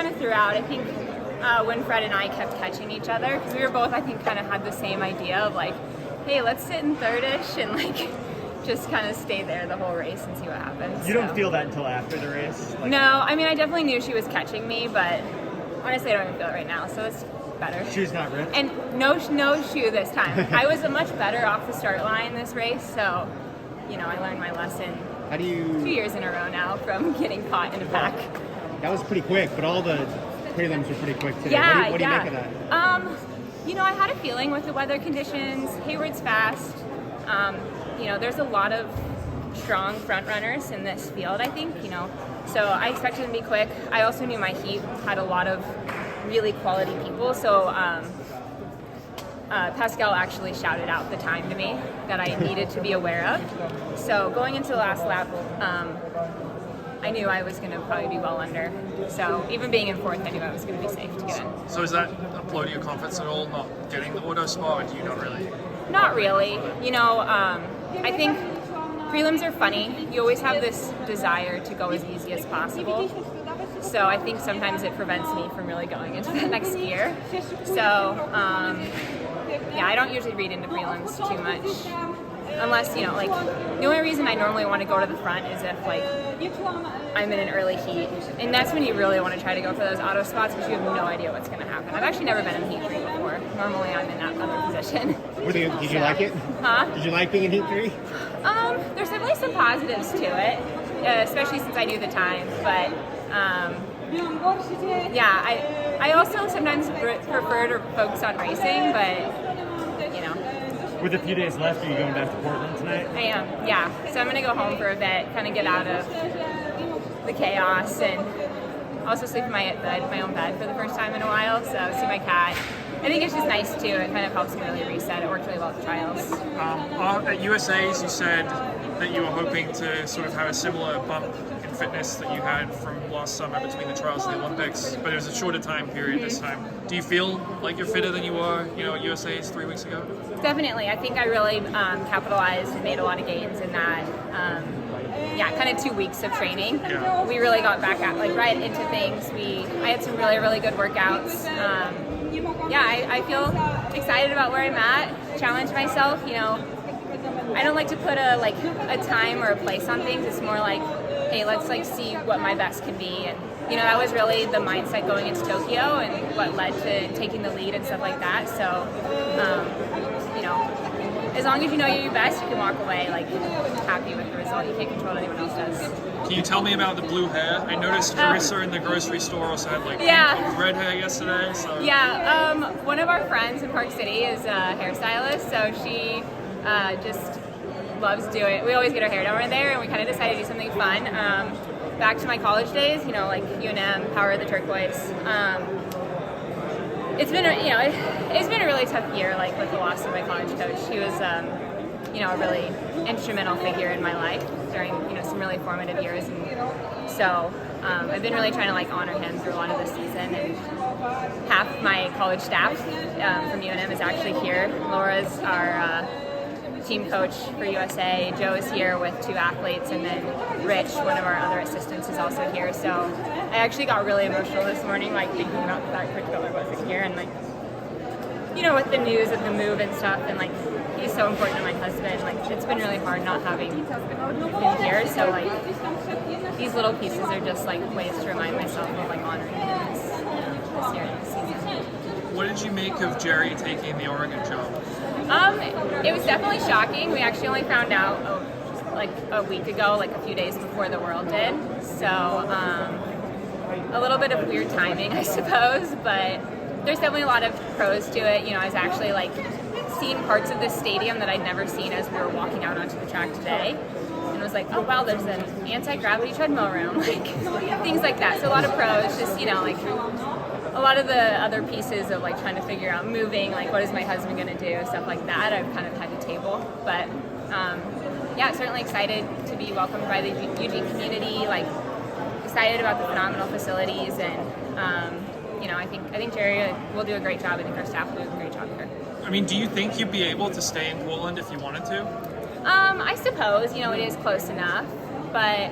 kind of throughout. I think when Fred and I kept catching each other, because we were both, I think, kind of had the same idea of like, hey, let's sit in third-ish and like just kind of stay there the whole race and see what happens. You don't feel that until after the race? No, I mean, I definitely knew she was catching me, but honestly, I don't even feel it right now, so it's better. Shoe's not ripped? And no shoe this time. I was much better off the start line this race, so, you know, I learned my lesson 2 years in a row now from getting caught in a pack. That was pretty quick, but all the prelims were pretty quick today. Yeah, what do you make of that? You know, I had a feeling with the weather conditions. Hayward's fast. You know, there's a lot of strong front runners in this field, I think, you know. So I expected them to be quick. I also knew my heat had a lot of really quality people. So Pascal actually shouted out the time to me that I needed to be aware of. So going into the last lap, I knew I was going to probably be well under. So even being in fourth, I knew I was going to be safe to get in. So is that uploading your confidence at all, not getting the auto spot, or do you not really? Not really. You know, I think prelims are funny. You always have this desire to go as easy as possible. So I think sometimes it prevents me from really going into the next gear. So, yeah, I don't usually read into prelims too much. Unless, you know, like, the only reason I normally want to go to the front is if, like, I'm in an early heat. And that's when you really want to try to go for those auto spots because you have no idea what's going to happen. I've actually never been in heat 3 before. Normally I'm in that other position. Did you like it? Huh? Did you like being in heat 3? There's definitely some positives to it, especially since I knew the time. But, yeah, I also sometimes prefer to focus on racing, but, you know. With a few days left, are you going back to Portland tonight? I am, yeah. So I'm going to go home for a bit, kind of get out of the chaos, and also sleep in my own bed for the first time in a while, so see my cat. I think it's just nice, too. It kind of helps me really reset. It worked really well at the trials. At USA's, you said that you were hoping to sort of have a similar bump in fitness that you had from last summer between the trials and the Olympics, but it was a shorter time period this time. Do you feel like you're fitter than you were, you know, at USA's 3 weeks ago? Definitely. I think I really capitalized and made a lot of gains in that. Kind of 2 weeks of training. Yeah. We really got back at right into things. I had some really, really good workouts. I feel excited about where I'm at. Challenge myself. You know, I don't like to put a time or a place on things. It's more like, hey, let's see what my best can be. And you know, that was really the mindset going into Tokyo and what led to taking the lead and stuff like that. So, you know, as long as you know you're your best, you can walk away happy with the result. You can't control what anyone else does. Can you tell me about the blue hair? I noticed Carissa in the grocery store also had red hair yesterday. So one of our friends in Park City is a hairstylist, so she just loves doing it. We always get our hair done right there, and we kind of decided to do something fun. Back to my college days, you know, like UNM, Power of the Turquoise. It's been a really tough year, with the loss of my college coach. He was, a really instrumental figure in my life during, some really formative years. And so I've been really trying to honor him through a lot of this season. And half my college staff from UNM is actually here. Laura's our team coach for USA. Joe is here with 2 athletes, and then Rich, one of our other assistants, is also here. So I actually got really emotional this morning, thinking about the fact Rich Butler wasn't here, and with the news of the move and stuff, and he's so important to my husband. It's been really hard not having him here. So these little pieces are just ways to remind myself of honoring him this year and this season. What did you make of Jerry taking the Oregon job? It was definitely shocking. We actually only found out a week ago, a few days before the world did. So a little bit of weird timing, I suppose, but there's definitely a lot of pros to it. I was actually seeing parts of this stadium that I'd never seen as we were walking out onto the track today. And it was oh wow, there's an anti-gravity treadmill room, things like that. So a lot of pros, just a lot of the other pieces of trying to figure out moving, what is my husband going to do, stuff like that, I've kind of had to table. But certainly excited to be welcomed by the Eugene community, excited about the phenomenal facilities, and I think Jerry will do a great job. I think our staff will do a great job here. I mean, do you think you'd be able to stay in Portland if you wanted to? I suppose, it is close enough, but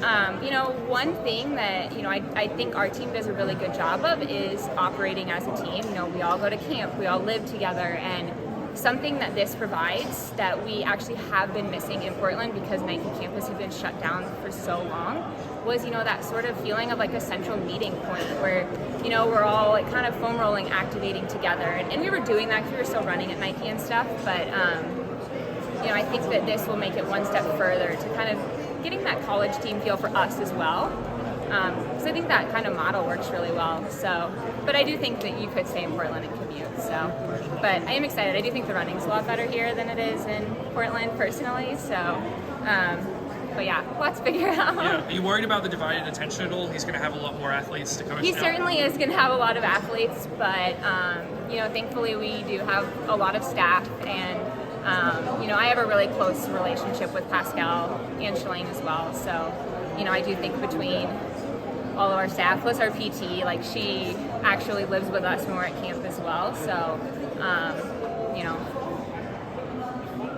One thing that, I think our team does a really good job of is operating as a team. We all go to camp, we all live together, and something that this provides that we actually have been missing in Portland because Nike campus had been shut down for so long was, that sort of feeling of like a central meeting point where, we're all like kind of foam rolling, activating together. And we were doing that because we were still running at Nike and stuff, but, I think that this will make it one step further to kind of getting that college team feel for us as well. So I think that kind of model works really well. So, but I do think that you could stay in Portland and commute. So, but I am excited. I do think the running's a lot better here than it is in Portland personally. So, but yeah, let's figure it out. Yeah. Are you worried about the divided attention at all? He's going to have a lot more athletes to coach. He now. certainly is going to have a lot of athletes, but thankfully we do have a lot of staff, and I have a really close relationship with Pascal and Shalane as well. So, I do think between all of our staff, plus our PT, like she actually lives with us when we're at camp as well. So,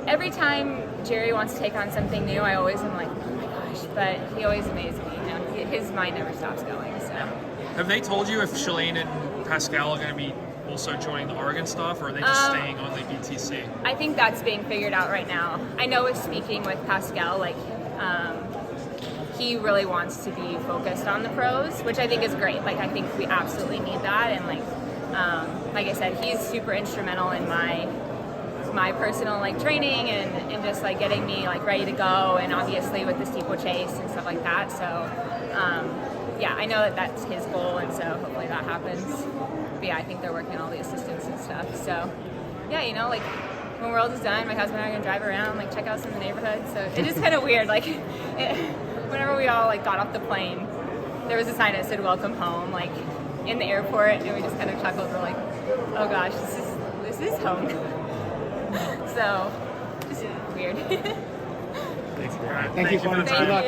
every time Jerry wants to take on something new, I always am like, oh my gosh, but he always amazes me. His mind never stops going. So, have they told you if Shalane and Pascal are going to be also joining the Oregon staff, or are they just staying on the BTC? I think that's being figured out right now. I know with speaking with Pascal, like, he really wants to be focused on the pros, which I think is great. Like, I think we absolutely need that, and like I said, he's super instrumental in my personal like training and just like getting me like ready to go, and obviously with the steeplechase and stuff like that. So yeah, I know that that's his goal, and so hopefully that happens. But yeah, I think they're working on all the assistants and stuff. So yeah, like when World is done, my husband and I are gonna drive around, like check out some of the neighborhoods. So it's just kind of weird. Like whenever we all like got off the plane, there was a sign that said "Welcome home," like in the airport, and we just kind of chuckled. We're like, "Oh gosh, this is home." So just weird. Thanks, All right. Thank you, for the Courtney. time. Good luck.